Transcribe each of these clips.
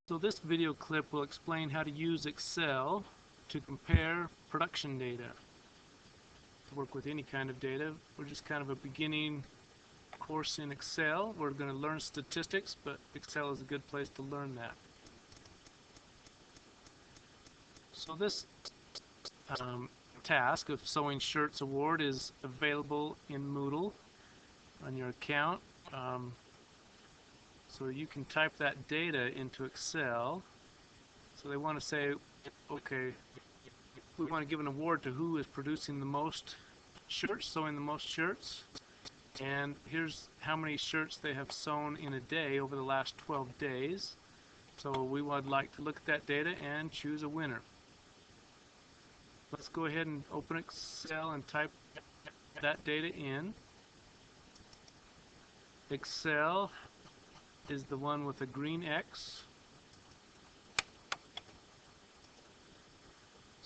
So this video clip will explain how to use Excel to compare production data. To work with any kind of data. We're just kind of a beginning course in Excel. We're going to learn statistics, but Excel is a good place to learn that. So this task of sewing shirts award is available in Moodle on your account. So you can type that data into Excel. So they want to say, okay, we want to give an award to who is producing the most shirts, sewing the most shirts. And here's how many shirts they have sewn in a day over the last 12 days. So we would like to look at that data and choose a winner. Let's go ahead and open Excel and type that data in. Excel is the one with a green X.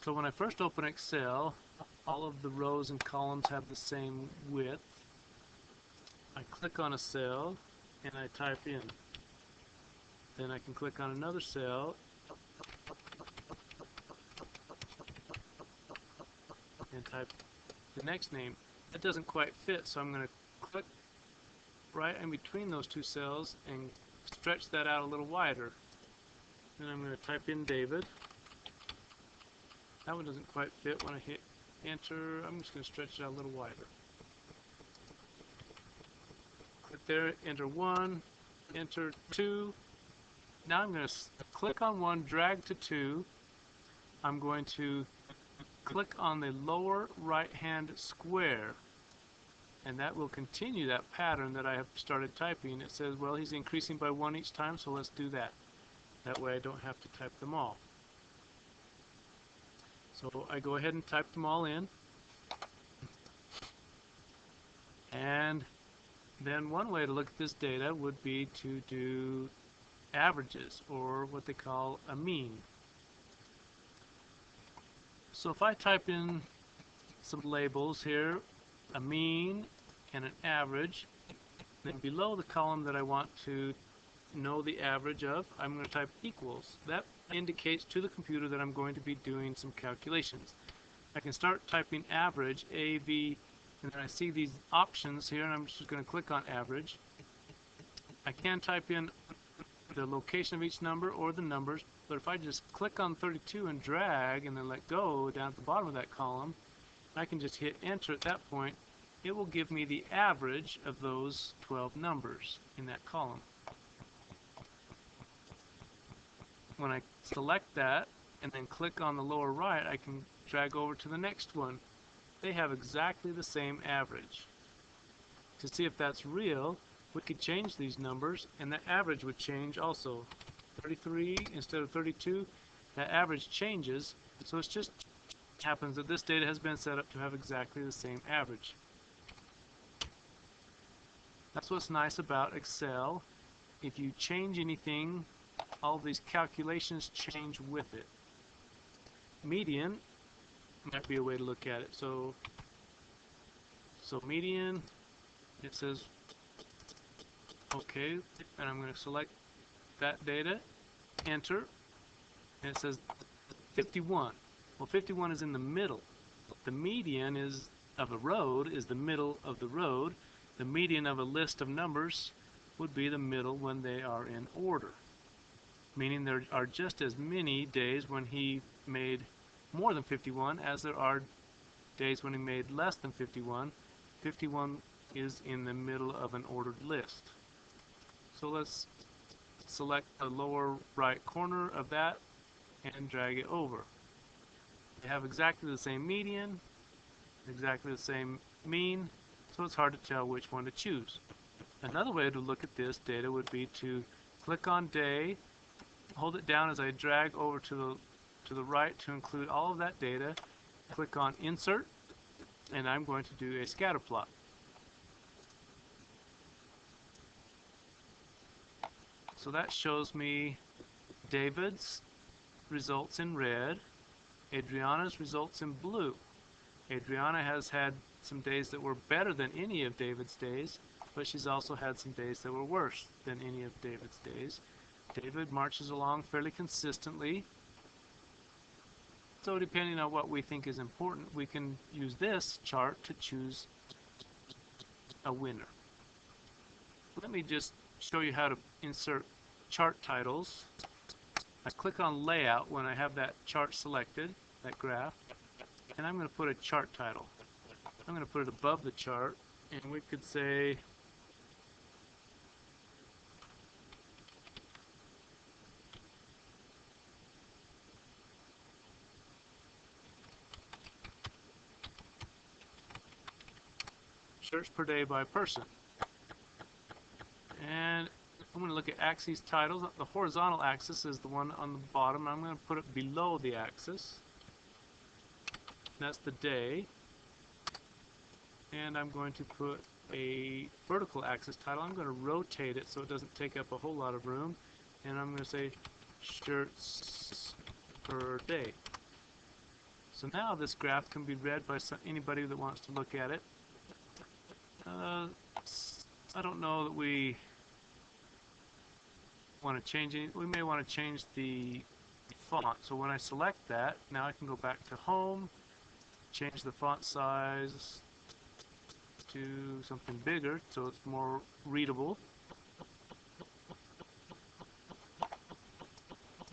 So when I first open Excel, all of the rows and columns have the same width. I click on a cell and I type in. Then I can click on another cell and type the next name. That doesn't quite fit, so I'm going to click right in between those two cells and stretch that out a little wider. Then I'm going to type in David. That one doesn't quite fit. When I hit enter, I'm just going to stretch it out a little wider. Click there, enter 1, enter 2. Now I'm going to click on 1, drag to 2. I'm going to click on the lower right hand square, and that will continue that pattern that I have started typing. It says, well, he's increasing by 1 each time, so let's do that. That way I don't have to type them all. So I go ahead and type them all in. And then one way to look at this data would be to do averages, or what they call a mean. So if I type in some labels here, a mean and an average, then below the column that I want to know the average of, I'm going to type equals. That indicates to the computer that I'm going to be doing some calculations. I can start typing average, AV, and then I see these options here, and I'm just going to click on average. I can type in the location of each number or the numbers, but if I just click on 32 and drag and then let go down at the bottom of that column, I can just hit enter at that point. It will give me the average of those 12 numbers in that column. When I select that and then click on the lower right, I can drag over to the next one. They have exactly the same average. To see if that's real, we could change these numbers and the average would change also. 33 instead of 32, that average changes, so it just happens that this data has been set up to have exactly the same average. That's what's nice about Excel. If you change anything, all these calculations change with it. Median might be a way to look at it. So median, it says okay, and I'm going to select that data, enter, and it says 51. Well, 51 is in the middle. The median is of a road is the middle of the road. The median of a list of numbers would be the middle when they are in order, meaning there are just as many days when he made more than 51 as there are days when he made less than 51. 51 is in the middle of an ordered list. So let's select the lower right corner of that and drag it over. They have exactly the same median, exactly the same mean, so it's hard to tell which one to choose. Another way to look at this data would be to click on day, hold it down as I drag over to the right to include all of that data, click on insert, and I'm going to do a scatter plot. So that shows me David's results in red, Adriana's results in blue. Adriana has had some days that were better than any of David's days, but she's also had some days that were worse than any of David's days. David marches along fairly consistently. So depending on what we think is important, we can use this chart to choose a winner. Let me just show you how to insert chart titles. I click on Layout when I have that chart selected, that graph, and I'm going to put a chart title. I'm going to put it above the chart, and we could say search per day by person. And I'm going to look at axes titles. The horizontal axis is the one on the bottom. I'm going to put it below the axis. That's the day. And I'm going to put a vertical axis title. I'm going to rotate it so it doesn't take up a whole lot of room. And I'm going to say shirts per day. So now this graph can be read by anybody that wants to look at it. I don't know that we want to change it. We may want to change the font. So when I select that, now I can go back to home, change the font size to something bigger so it's more readable.